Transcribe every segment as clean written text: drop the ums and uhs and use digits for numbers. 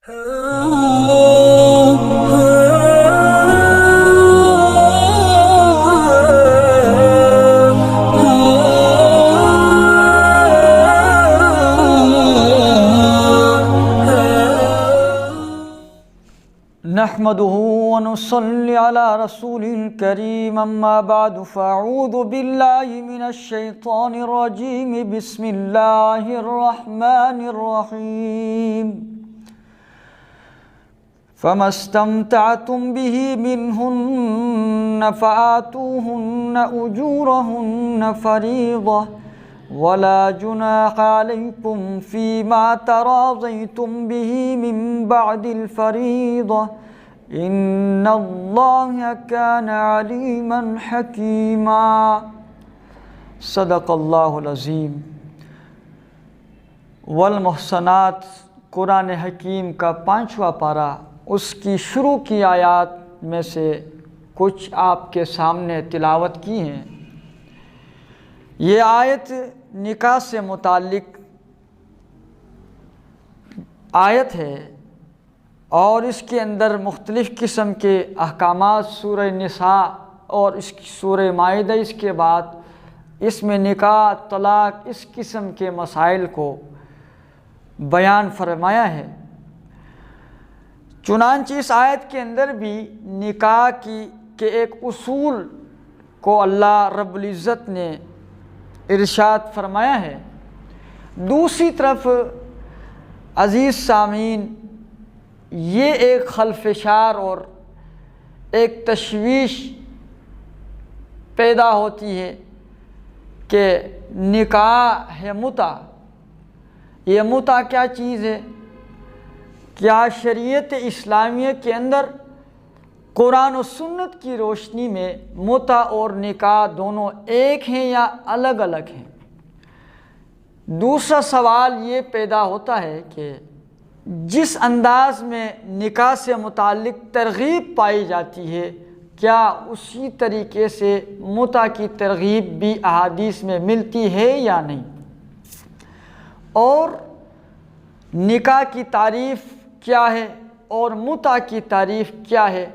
نحمده ونصلي على رسوله الكريم اما بعد فاعوذ بالله من الشيطان الرجيم بسم الله الرحمن الرحيم فما استمتعتم به منهن فآتوهن أجورهن فريضة ولا جناح عليكم فيما تراضيتم به من بعد الفريضة إن الله كان عليما حكيما صدق اللہ العظیم۔ والمحصنات قرآن حکیم کا 5واں پارہ، اس کی شروع کی آیات میں سے کچھ آپ کے سامنے تلاوت کی ہیں۔ یہ آیت نکاح سے متعلق آیت ہے اور اس کے اندر مختلف قسم کے احکامات سورہ نساء اور اس کی سورہ مائدہ اس کے بعد اس میں نکاح، طلاق، اس قسم کے مسائل کو بیان فرمایا ہے۔ چنانچہ اس آیت کے اندر بھی نکاح کے ایک اصول کو اللہ رب العزت نے ارشاد فرمایا ہے۔ دوسری طرف عزیز سامعین، یہ ایک خلفشار اور ایک تشویش پیدا ہوتی ہے کہ نکاح ہے متع۔ یہ متع کیا چیز ہے؟ کیا شریعت اسلامیہ کے اندر قرآن و سنت کی روشنی میں متع اور نکاح دونوں ایک ہیں یا الگ الگ ہیں؟ دوسرا سوال یہ پیدا ہوتا ہے کہ جس انداز میں نکاح سے متعلق ترغیب پائی جاتی ہے، کیا اسی طریقے سے متع کی ترغیب بھی احادیث میں ملتی ہے یا نہیں؟ اور نکاح کی تعریف کیا ہے اور متع کی تعریف کیا ہے؟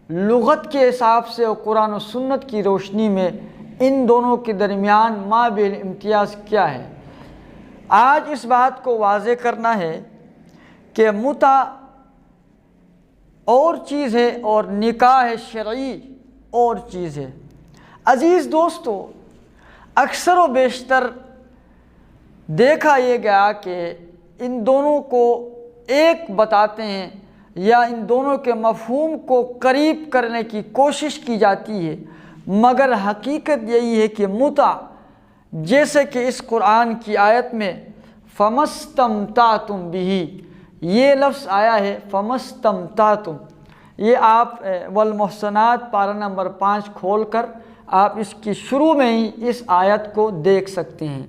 لغت کے حساب سے اور قرآن و سنت کی روشنی میں ان دونوں کے درمیان مابین امتیاز کیا ہے؟ آج اس بات کو واضح کرنا ہے کہ متع اور چیز ہے اور نکاح شرعی اور چیز ہے۔ عزیز دوستو، اکثر و بیشتر دیکھا یہ گیا کہ ان دونوں کو ایک بتاتے ہیں یا ان دونوں کے مفہوم کو قریب کرنے کی کوشش کی جاتی ہے، مگر حقیقت یہی ہے کہ متع، جیسے کہ اس قرآن کی آیت میں فَمَسْتَمْتَعْتُمْ بِهِ یہ لفظ آیا ہے، فَمَسْتَمْتَعْتُمْ، یہ آپ والمحصنات پارہ نمبر 5 کھول کر آپ اس کی شروع میں ہی اس آیت کو دیکھ سکتے ہیں۔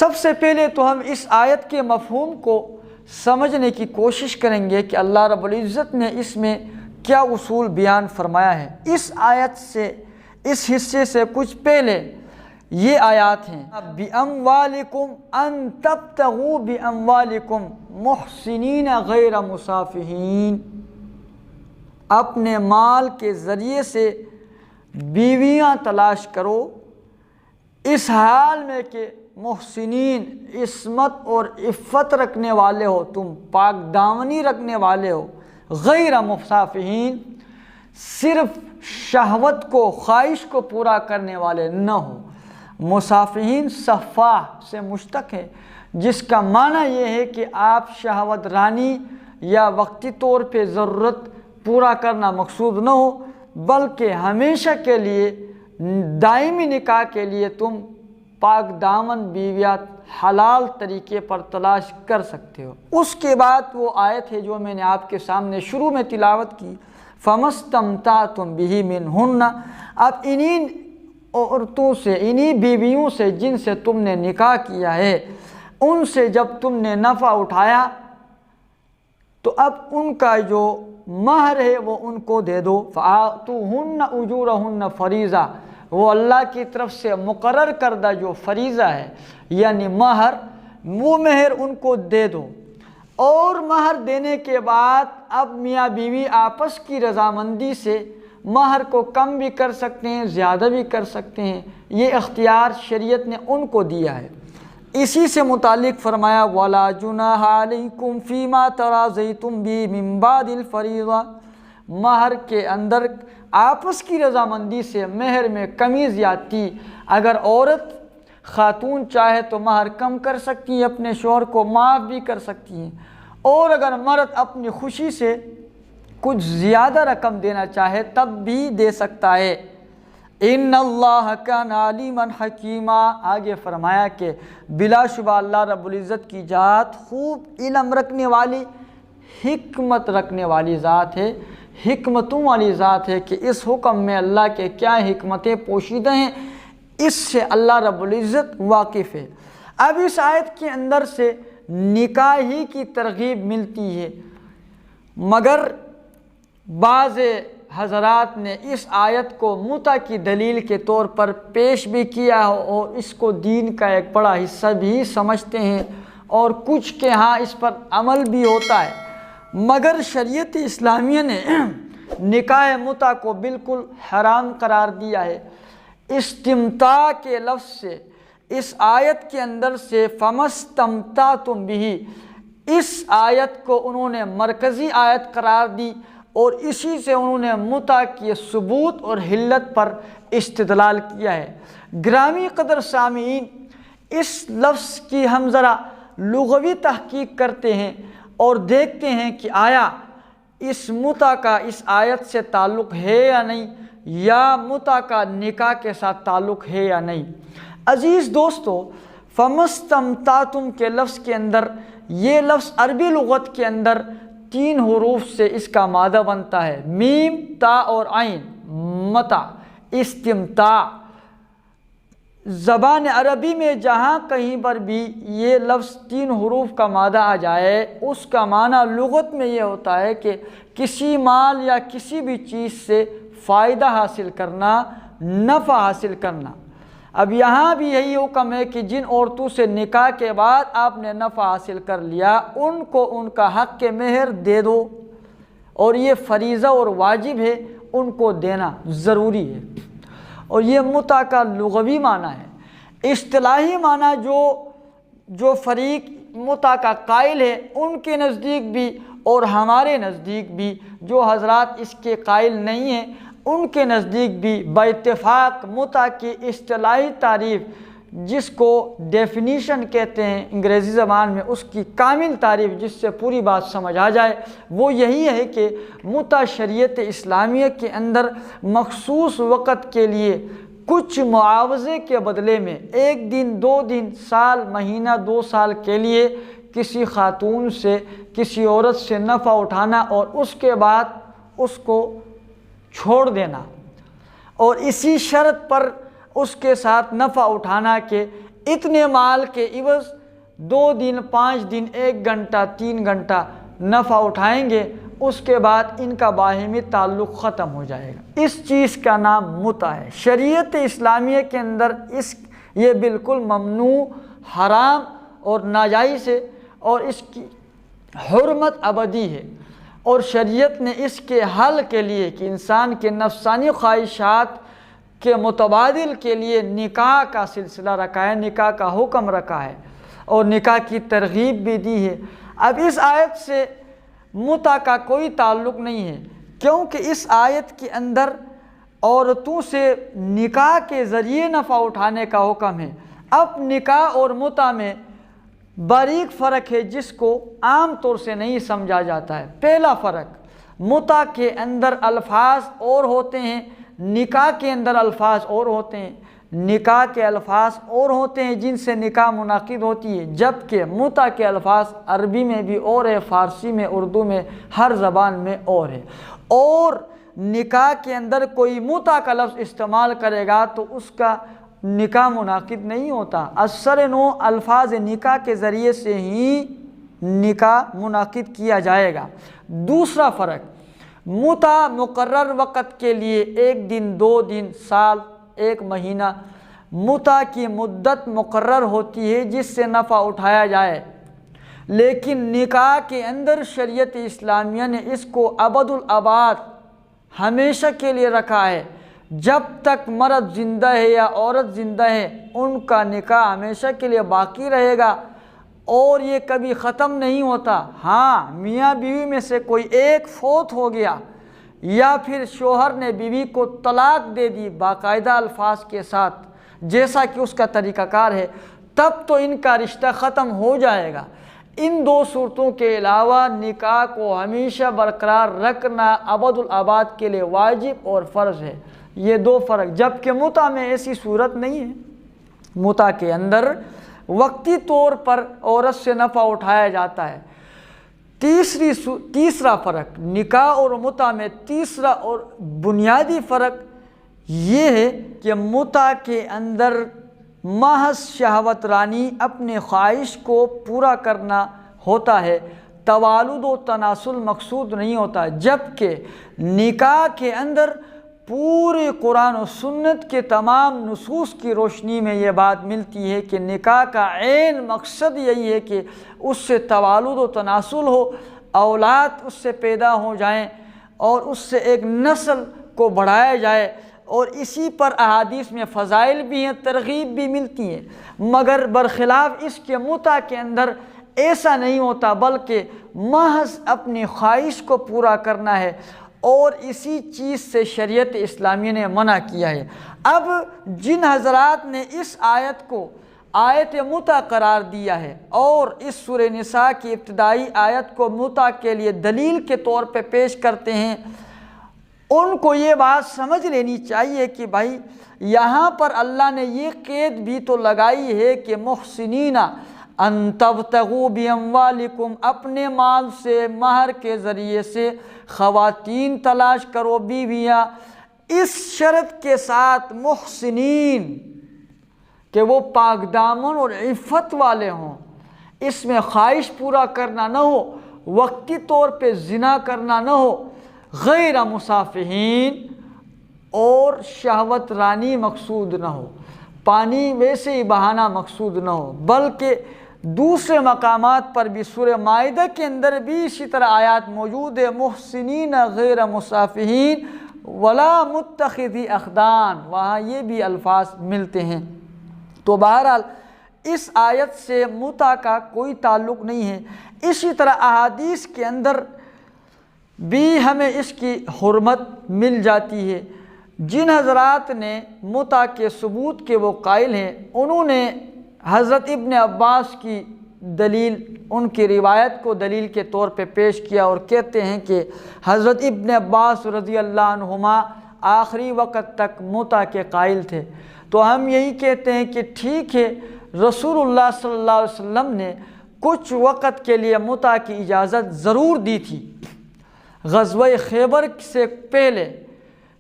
سب سے پہلے تو ہم اس آیت کے مفہوم کو سمجھنے کی کوشش کریں گے کہ اللہ رب العزت نے اس میں کیا اصول بیان فرمایا ہے۔ اس آیت سے، اس حصے سے کچھ پہلے یہ آیات ہیں، بِأَمْوَالِكُمْ أَن تَبْتَغُوا بِأَمْوَالِكُمْ مُحْسِنِينَ غَيْرَ مُسَافِحِينَ، اپنے مال کے ذریعے سے بیویاں تلاش کرو اس حال میں کہ محسنین، عصمت اور عفت رکھنے والے ہو، تم پاک دامنی رکھنے والے ہو، غیر مصافحین، صرف شہوت کو، خواہش کو پورا کرنے والے نہ ہو۔ مصافحین صفاح سے مشتق ہے، جس کا معنی یہ ہے کہ آپ شہوت رانی یا وقتی طور پہ ضرورت پورا کرنا مقصود نہ ہو، بلکہ ہمیشہ کے لیے، دائمی نکاح کے لیے تم پاک دامن بیویاں حلال طریقے پر تلاش کر سکتے ہو۔ اس کے بعد وہ آیت ہے جو میں نے آپ کے سامنے شروع میں تلاوت کی، فَمَسْتَمْتَعْتُمْ بِهِ مِنْهُنَّ، اب انہی عورتوں سے، انہی بیویوں سے جن سے تم نے نکاح کیا ہے، ان سے جب تم نے نفع اٹھایا تو اب ان کا جو مہر ہے وہ ان کو دے دو۔ فَآتُوهُنَّ أُجُورَهُنَّ فَرِيضَةً، وہ اللہ کی طرف سے مقرر کردہ جو فریضہ ہے یعنی مہر، وہ مہر ان کو دے دو۔ اور مہر دینے کے بعد اب میاں بیوی آپس کی رضامندی سے مہر کو کم بھی کر سکتے ہیں، زیادہ بھی کر سکتے ہیں، یہ اختیار شریعت نے ان کو دیا ہے۔ اسی سے متعلق فرمایا وَلَا جُنَاحَ عَلَيْكُمْ فِي مَا تَرَاضَيْتُمْ بِهِ مِن بَعْدِ الْفَرِيضَةِ، مہر کے اندر آپس کی رضامندی سے مہر میں کمی زیادتی، اگر عورت خاتون چاہے تو مہر کم کر سکتی ہے، اپنے شوہر کو معاف بھی کر سکتی ہیں، اور اگر مرد اپنی خوشی سے کچھ زیادہ رقم دینا چاہے تب بھی دے سکتا ہے۔ ان اللہ کان علیما حکیما، آگے فرمایا کہ بلا شبہ اللہ رب العزت کی ذات خوب علم رکھنے والی، حکمت رکھنے والی ذات ہے، حکمتوں والی ذات ہے کہ اس حکم میں اللہ کے کیا حکمتیں پوشیدہ ہیں، اس سے اللہ رب العزت واقف ہے۔ اب اس آیت کے اندر سے نکاح ہی کی ترغیب ملتی ہے، مگر بعض حضرات نے اس آیت کو متع کی دلیل کے طور پر پیش بھی کیا اور اس کو دین کا ایک بڑا حصہ بھی سمجھتے ہیں، اور کچھ کے ہاں اس پر عمل بھی ہوتا ہے، مگر شریعت اسلامیہ نے نکاح متع کو بالکل حرام قرار دیا ہے۔ استمتاع کے لفظ سے اس آیت کے اندر سے فَمَسْتَمْتَعْتُمْ بِهِ، اس آیت کو انہوں نے مرکزی آیت قرار دی اور اسی سے انہوں نے متع کی ثبوت اور حلت پر استدلال کیا ہے۔ گرامی قدر سامعین، اس لفظ کی ہم ذرا لغوی تحقیق کرتے ہیں اور دیکھتے ہیں کہ آیا اس متع کا اس آیت سے تعلق ہے یا نہیں، یا متع کا نکاح کے ساتھ تعلق ہے یا نہیں۔ عزیز دوستو، فَمَسْتَمْتَعْتُمْ کے لفظ کے اندر، یہ لفظ عربی لغت کے اندر 3 حروف سے اس کا مادہ بنتا ہے، میم، تا اور عین، متع، استمتاع۔ زبان عربی میں جہاں کہیں پر بھی یہ لفظ 3 حروف کا مادہ آ جائے، اس کا معنی لغت میں یہ ہوتا ہے کہ کسی مال یا کسی بھی چیز سے فائدہ حاصل کرنا، نفع حاصل کرنا۔ اب یہاں بھی یہی حکم ہے کہ جن عورتوں سے نکاح کے بعد آپ نے نفع حاصل کر لیا، ان کو ان کا حق کے مہر دے دو، اور یہ فریضہ اور واجب ہے، ان کو دینا ضروری ہے۔ اور یہ متع کا لغوی معنی ہے۔ اصطلاحی معنی جو فریق متع کا قائل ہے ان کے نزدیک بھی اور ہمارے نزدیک بھی، جو حضرات اس کے قائل نہیں ہیں ان کے نزدیک بھی باتفاق متع کی اصطلاحی تعریف، جس کو ڈیفینیشن کہتے ہیں انگریزی زبان میں، اس کی کامل تعریف جس سے پوری بات سمجھ آ جائے، وہ یہی ہے کہ متع شریعت اسلامیہ کے اندر مخصوص وقت کے لیے کچھ معاوضے کے بدلے میں 1 دن، 2 دن، سال، مہینہ، 2 سال کے لیے کسی خاتون سے، کسی عورت سے نفع اٹھانا اور اس کے بعد اس کو چھوڑ دینا، اور اسی شرط پر اس کے ساتھ نفع اٹھانا کہ اتنے مال کے عوض 2 دن، 5 دن، 1 گھنٹہ، 3 گھنٹہ نفع اٹھائیں گے، اس کے بعد ان کا باہمی تعلق ختم ہو جائے گا۔ اس چیز کا نام متع ہے۔ شریعت اسلامیہ کے اندر یہ بالکل ممنوع، حرام اور ناجائز ہے، اور اس کی حرمت ابدی ہے، اور شریعت نے اس کے حل کے لیے کہ انسان کے نفسانی خواہشات کے متبادل کے لیے نکاح کا سلسلہ رکھا ہے، نکاح کا حکم رکھا ہے، اور نکاح کی ترغیب بھی دی ہے۔ اب اس آیت سے متع کا کوئی تعلق نہیں ہے، کیونکہ اس آیت کے اندر عورتوں سے نکاح کے ذریعے نفع اٹھانے کا حکم ہے۔ اب نکاح اور متع میں باریک فرق ہے جس کو عام طور سے نہیں سمجھا جاتا ہے۔ پہلا فرق، متع کے اندر الفاظ اور ہوتے ہیں، نکاح کے اندر الفاظ اور ہوتے ہیں۔ نکاح کے الفاظ اور ہوتے ہیں جن سے نکاح منعقد ہوتی ہے، جبکہ متع کے الفاظ عربی میں بھی اور ہے، فارسی میں، اردو میں، ہر زبان میں اور ہے۔ اور نکاح کے اندر کوئی متع کا لفظ استعمال کرے گا تو اس کا نکاح منعقد نہیں ہوتا۔ اثر نو الفاظ نکاح کے ذریعے سے ہی نکاح منعقد کیا جائے گا۔ دوسرا فرق، متع مقرر وقت کے لیے 1 دن، 2 دن، سال، 1 مہینہ، متع کی مدت مقرر ہوتی ہے جس سے نفع اٹھایا جائے، لیکن نکاح کے اندر شریعت اسلامیہ نے اس کو ابدالآباد ہمیشہ کے لیے رکھا ہے۔ جب تک مرد زندہ ہے یا عورت زندہ ہے ان کا نکاح ہمیشہ کے لیے باقی رہے گا اور یہ کبھی ختم نہیں ہوتا۔ ہاں، میاں بیوی میں سے کوئی ایک فوت ہو گیا یا پھر شوہر نے بیوی کو طلاق دے دی باقاعدہ الفاظ کے ساتھ جیسا کہ اس کا طریقہ کار ہے، تب تو ان کا رشتہ ختم ہو جائے گا۔ ان دو صورتوں کے علاوہ نکاح کو ہمیشہ برقرار رکھنا ابدالآباد کے لیے واجب اور فرض ہے۔ یہ دو فرق، جبکہ متع میں ایسی صورت نہیں ہے۔ متع کے اندر وقتی طور پر عورت سے نفع اٹھایا جاتا ہے۔ تیسرا فرق نکاح اور متع میں، تیسرا اور بنیادی فرق یہ ہے کہ متع کے اندر محض شہوت رانی اپنے خواہش کو پورا کرنا ہوتا ہے، توالد و تناسل مقصود نہیں ہوتا، جبکہ نکاح کے اندر پورے قرآن و سنت کے تمام نصوص کی روشنی میں یہ بات ملتی ہے کہ نکاح کا عین مقصد یہی ہے کہ اس سے توالد و تناسل ہو، اولاد اس سے پیدا ہو جائیں اور اس سے ایک نسل کو بڑھایا جائے، اور اسی پر احادیث میں فضائل بھی ہیں، ترغیب بھی ملتی ہیں۔ مگر برخلاف اس کے متع کے اندر ایسا نہیں ہوتا، بلکہ محض اپنی خواہش کو پورا کرنا ہے، اور اسی چیز سے شریعت اسلامیہ نے منع کیا ہے۔ اب جن حضرات نے اس آیت کو آیت متع قرار دیا ہے اور اس سورہ نساء کی ابتدائی آیت کو متع کے لیے دلیل کے طور پہ پیش کرتے ہیں، ان کو یہ بات سمجھ لینی چاہیے کہ بھائی یہاں پر اللہ نے یہ قید بھی تو لگائی ہے کہ محسنین ان تبتغوا باموالکم، اپنے مال سے مہر کے ذریعے سے خواتین تلاش کرو، بیویاں، اس شرط کے ساتھ محسنین کہ وہ پاک دامن اور عفت والے ہوں، اس میں خواہش پورا کرنا نہ ہو، وقتی طور پہ زنا کرنا نہ ہو، غیر مصافحین، اور شہوت رانی مقصود نہ ہو، پانی ویسے ہی بہانا مقصود نہ ہو، بلکہ دوسرے مقامات پر بھی سورہ مائدہ کے اندر بھی اسی طرح آیات موجود ہے، محسنین غیر مصافحین ولا متخذی اخدان، وہاں یہ بھی الفاظ ملتے ہیں۔ تو بہرحال اس آیت سے متع کا کوئی تعلق نہیں ہے۔ اسی طرح احادیث کے اندر بھی ہمیں اس کی حرمت مل جاتی ہے۔ جن حضرات نے متع کے ثبوت کے وہ قائل ہیں، انہوں نے حضرت ابن عباس کی دلیل، ان کی روایت کو دلیل کے طور پہ پیش کیا اور کہتے ہیں کہ حضرت ابن عباس رضی اللہ عنہما آخری وقت تک متع کے قائل تھے۔ تو ہم یہی کہتے ہیں کہ ٹھیک ہے، رسول اللہ صلی اللہ علیہ وسلم نے کچھ وقت کے لیے متع کی اجازت ضرور دی تھی۔ غزوہ خیبر سے پہلے،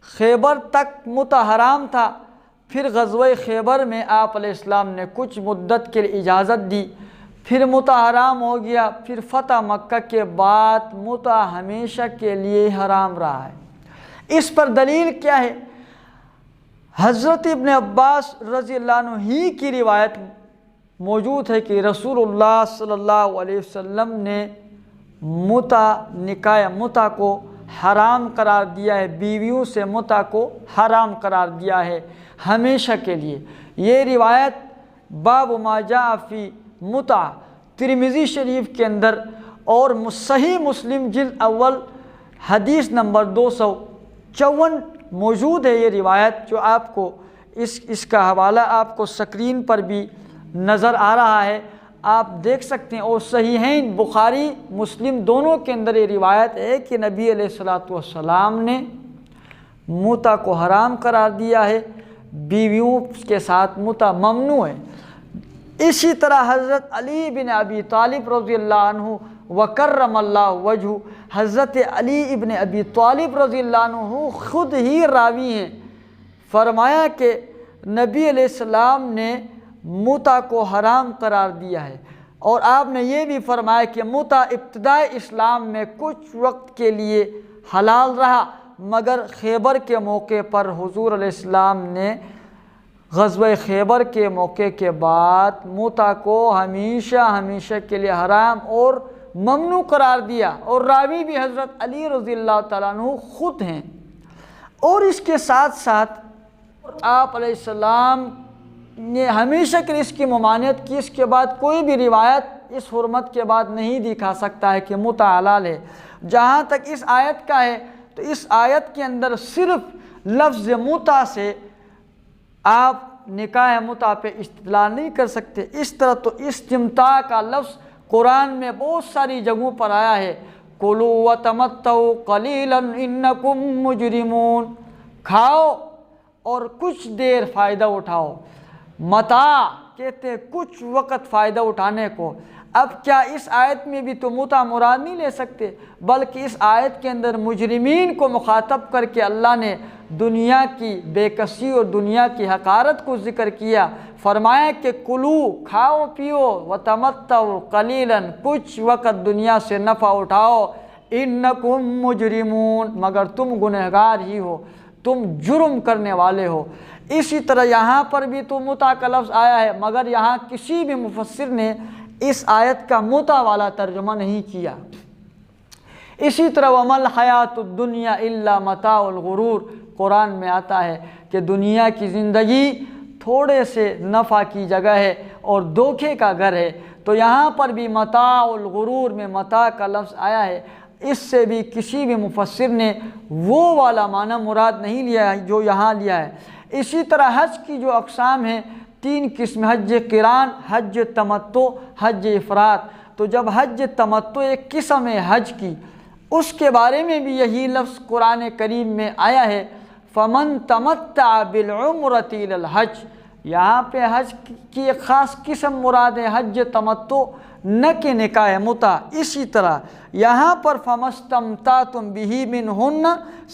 خیبر تک متع حرام تھا، پھر غزوہ خیبر میں آپ علیہ السلام نے کچھ مدت کے لیے اجازت دی، پھر متع حرام ہو گیا، پھر فتح مکہ کے بعد متع ہمیشہ کے لیے حرام رہا ہے۔ اس پر دلیل کیا ہے؟ حضرت ابن عباس رضی اللہ عنہ ہی کی روایت موجود ہے کہ رسول اللہ صلی اللہ علیہ وسلم نے نکاح متع کو حرام قرار دیا ہے، بیویوں سے متع کو حرام قرار دیا ہے ہمیشہ کے لیے۔ یہ روایت باب ما جاء فی متع ترمذی شریف کے اندر اور صحیح مسلم جلد اول حدیث نمبر 254 موجود ہے۔ یہ روایت جو آپ کو اس کا حوالہ آپ کو سکرین پر بھی نظر آ رہا ہے، آپ دیکھ سکتے ہیں، اور صحیحین بخاری مسلم دونوں کے اندر یہ روایت ہے کہ نبی علیہ الصلوۃ والسلام نے متع کو حرام قرار دیا ہے، بیویوں کے ساتھ متع ممنوع ہے۔ اسی طرح حضرت علی بن ابی طالب رضی اللہ عنہ وکرم اللہ وجہہ، حضرت علی ابن ابی طالب رضی اللہ عنہ خود ہی راوی ہیں، فرمایا کہ نبی علیہ السلام نے متع کو حرام قرار دیا ہے، اور آپ نے یہ بھی فرمایا کہ متع ابتدائے اسلام میں کچھ وقت کے لیے حلال رہا، مگر خیبر کے موقع پر حضور علیہ السلام نے غزوہ خیبر کے موقع کے بعد متع کو ہمیشہ ہمیشہ کے لیے حرام اور ممنوع قرار دیا، اور راوی بھی حضرت علی رضی اللہ تعالیٰ عنہ خود ہیں۔ اور اس کے ساتھ ساتھ آپ علیہ السلام نے ہمیشہ کے لیے اس کی ممانعت کی۔ اس کے بعد کوئی بھی روایت اس حرمت کے بعد نہیں دکھا سکتا ہے کہ متع حلال ہے۔ جہاں تک اس آیت کا ہے تو اس آیت کے اندر صرف لفظ متع سے آپ نکاح متع پہ استدلال نہیں کر سکتے۔ اس طرح تو استمتاع کا لفظ قرآن میں بہت ساری جگہوں پر آیا ہے، کُلُوا وَتَمَتَّعُوا قَلِيلًا إِنَّكُمْ مُجْرِمُونَ، کھاؤ اور کچھ دیر فائدہ اٹھاؤ۔ متاع کہتے ہیں کچھ وقت فائدہ اٹھانے کو۔ اب کیا اس آیت میں بھی تو متع مراد نہیں لے سکتے، بلکہ اس آیت کے اندر مجرمین کو مخاطب کر کے اللہ نے دنیا کی بے کسی اور دنیا کی حقارت کو ذکر کیا۔ فرمایا کہ کلو، کھاؤ پیو، وتمتعوا قلیلا، کچھ وقت دنیا سے نفع اٹھاؤ، انکم مجرمون، مگر تم گنہگار ہی ہو، تم جرم کرنے والے ہو۔ اسی طرح یہاں پر بھی تو متع کا لفظ آیا ہے، مگر یہاں کسی بھی مفسر نے اس آیت کا متع والا ترجمہ نہیں کیا۔ اسی طرح وَمَا الْحَيَاةُ الدُّنْيَا إِلَّا مَتَاعُ الْغُرُورِ، قرآن میں آتا ہے کہ دنیا کی زندگی تھوڑے سے نفع کی جگہ ہے اور دھوکے کا گھر ہے۔ تو یہاں پر بھی متاع الغرور میں متاع کا لفظ آیا ہے۔ اس سے بھی کسی بھی مفسر نے وہ والا معنی مراد نہیں لیا ہے جو یہاں لیا ہے۔ اسی طرح حج کی جو اقسام ہیں، 3 قسم، حج قران، حج تمتع، حج افراد۔ تو جب حج تمتع ایک قسم ہے حج کی، اس کے بارے میں بھی یہی لفظ قرآن کریم میں آیا ہے، فَمَن تَمَتَّعَ بِالْعُمْرَةِ إِلَى الْحَجِّ۔ یہاں پہ حج کی ایک خاص قسم مراد ہے حج تمتع، نہ کہ نکاح متع۔ اسی طرح یہاں پر فَمَسْتَمْتَعْتُمْ بِهِ مِنْهُنَّ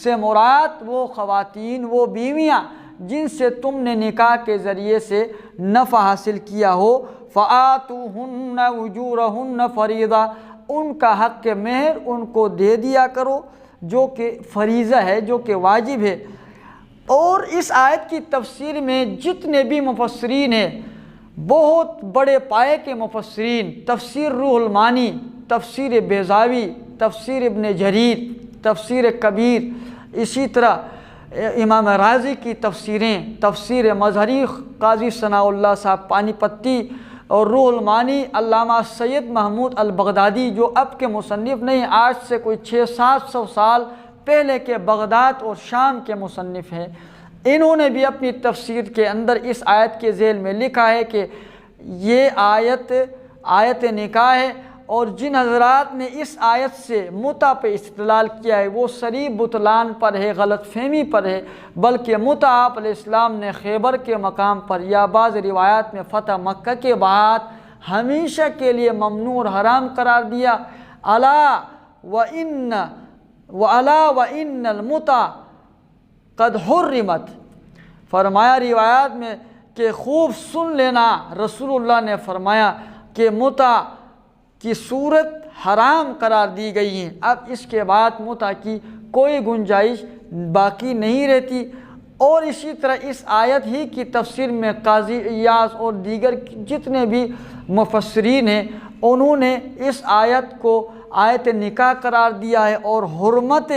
سے مراد وہ خواتین، وہ بیویاں جن سے تم نے نکاح کے ذریعے سے نفع حاصل کیا ہو، فَآتُوهُنَّ أُجُورَهُنَّ فَرِيضَةً، ان کا حق مہر ان کو دے دیا کرو، جو کہ فریضہ ہے، جو کہ واجب ہے۔ اور اس آیت کی تفسیر میں جتنے بھی مفسرین ہیں، بہت بڑے پائے کے مفسرین، تفسیر روح المعانی، تفسیر بیضاوی، تفسیر ابن جریر، تفسیر کبیر، اسی طرح امام رازی کی تفسیریں، تفسیر مظہری قاضی ثناء اللہ صاحب پانی پتی، اور روح المعانی علامہ سید محمود البغدادی، جو اب کے مصنف نہیں، آج سے کوئی 600-700 سال پہلے کے بغداد اور شام کے مصنف ہیں۔ انہوں نے بھی اپنی تفسیر کے اندر اس آیت کے ذیل میں لکھا ہے کہ یہ آیت نکاح ہے، اور جن حضرات نے اس آیت سے متع پہ استدلال کیا ہے وہ صریح بطلان پر ہے، غلط فہمی پر ہے، بلکہ متع آپ علیہ السلام نے خیبر کے مقام پر یا بعض روایات میں فتح مکہ کے بعد ہمیشہ کے لیے ممنوع اور حرام قرار دیا۔ الا وَإِنَّ الْمُتَعَ قَدْ حُرِّمَتْ، فرمایا روایات میں کہ خوب سن لینا، رسول اللہ نے فرمایا کہ متع کی صورت حرام قرار دی گئی ہیں، اب اس کے بعد متع کی کوئی گنجائش باقی نہیں رہتی۔ اور اسی طرح اس آیت ہی کی تفسیر میں قاضی ایاز اور دیگر جتنے بھی مفسرین ہیں، انہوں نے اس آیت کو آیت نکاح قرار دیا ہے اور حرمت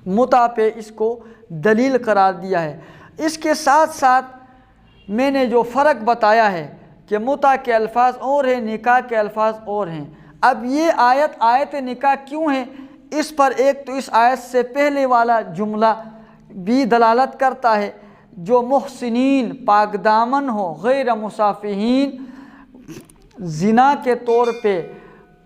متع پہ اس کو دلیل قرار دیا ہے۔ اس کے ساتھ ساتھ میں نے جو فرق بتایا ہے کہ متع کے الفاظ اور ہیں، نکاح کے الفاظ اور ہیں۔ اب یہ آیت نکاح کیوں ہے، اس پر ایک تو اس آیت سے پہلے والا جملہ بھی دلالت کرتا ہے، جو محسنین، پاک دامن ہو، غیر مصافحین، زنا کے طور پہ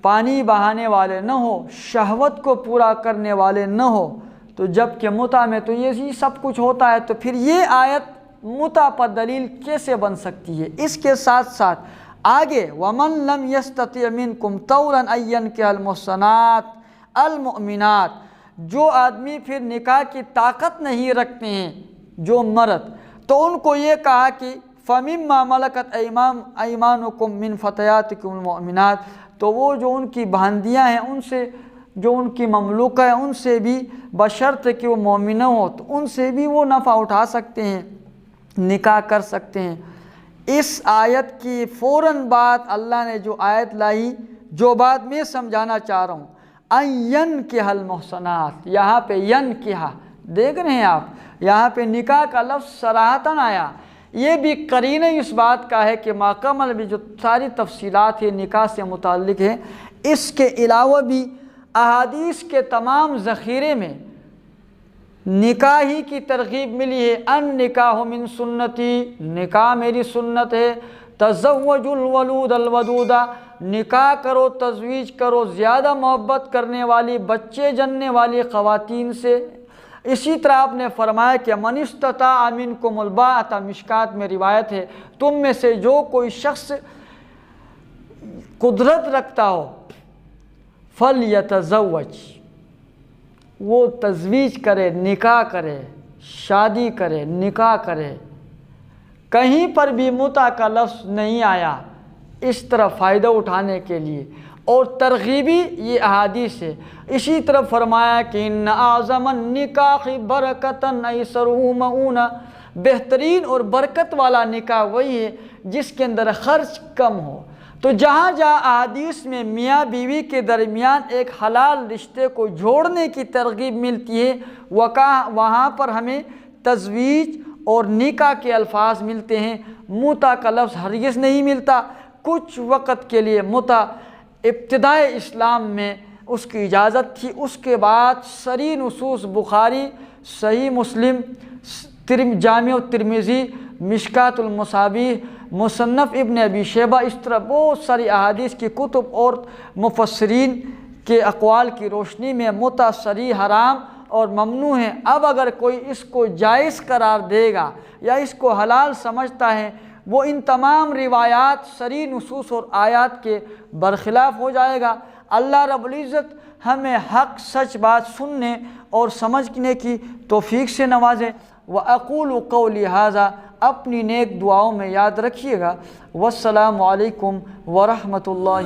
پانی بہانے والے نہ ہو، شہوت کو پورا کرنے والے نہ ہو، تو جب کہ متع میں تو یہ سب کچھ ہوتا ہے، تو پھر یہ آیت متع پر دلیل کیسے بن سکتی ہے؟ اس کے ساتھ ساتھ آگے وَمَن لَمْ يَسْتَطِعْ مِنْكُمْ طَوْلًا أَن يَنكِحَ الْمُحْصَنَاتِ الْمُؤْمِنَاتِ، جو آدمی پھر نکاح کی طاقت نہیں رکھتے ہیں، جو مرد، تو ان کو یہ کہا کہ فَمِمَّا مَلَكَتْ أَيْمَانُكُمْ مِنْ فَتَيَاتِكُمُ الْمُؤْمِنَاتِ، تو وہ جو ان کی بھاندیاں ہیں، ان سے جو ان کی مملوکہ ہیں، ان سے بھی بشرط کہ وہ مومنہ ہو، تو ان سے بھی وہ نفع اٹھا سکتے ہیں۔ نکاح کر سکتے ہیں۔ اس آیت کی فوراً بعد اللہ نے جو آیت لائی، جو بات میں سمجھانا چاہ رہا ہوں، ينكح المحصنات، یہاں پہ ينكح دیکھ رہے ہیں آپ، یہاں پہ نکاح کا لفظ صراحتاً آیا۔ یہ بھی قرینہ اس بات کا ہے کہ ماقبل بھی جو ساری تفصیلات ہیں نکاح سے متعلق ہیں، اس کے علاوہ بھی احادیث کے تمام ذخیرے میں نکاح ہی کی ترغیب ملی ہے۔ النکاح من سنتی، نکاح میری سنت ہے۔ تزوجوا الولود الودودہ، نکاح کرو، تزویج کرو زیادہ محبت کرنے والی، بچے جننے والی خواتین سے۔ اسی طرح آپ نے فرمایا کہ من استطاع منکم الباءۃ، مشکات میں روایت ہے، تم میں سے جو کوئی شخص قدرت رکھتا ہو فلیتزوج، وہ تزویج کرے، نکاح کرے، شادی کرے، نکاح کرے۔ کہیں پر بھی متع کا لفظ نہیں آیا اس طرح فائدہ اٹھانے کے لیے، اور ترغیبی یہ احادیث ہے۔ اسی طرح فرمایا کہ ان اعظم النکاح برکتاً ایسرہ مؤونہ، بہترین اور برکت والا نکاح وہی ہے جس کے اندر خرچ کم ہو۔ تو جہاں جہاں احادیث میں میاں بیوی کے درمیان ایک حلال رشتے کو جوڑنے کی ترغیب ملتی ہے، وہاں پر ہمیں تزویج اور نکاح کے الفاظ ملتے ہیں، متع کا لفظ ہرگز نہیں ملتا۔ کچھ وقت کے لیے متع ابتدائے اسلام میں اس کی اجازت تھی، اس کے بعد صریح نصوص بخاری، صحیح مسلم، جامع الترمذی، مشکات المصابیح، مصنف ابن ابی شیبہ، اس طرح بہت ساری احادیث کی کتب اور مفسرین کے اقوال کی روشنی میں متع صریح حرام اور ممنوع ہے۔ اب اگر کوئی اس کو جائز قرار دے گا یا اس کو حلال سمجھتا ہے، وہ ان تمام روایات، صریح نصوص اور آیات کے برخلاف ہو جائے گا۔ اللہ رب العزت ہمیں حق سچ بات سننے اور سمجھنے کی توفیق سے نوازے۔ وَأَقُولُ قَوْلِي هَذَا، اپنی نیک دعاؤں میں یاد رکھیے گا۔ والسلام علیکم ورحمۃ اللہ۔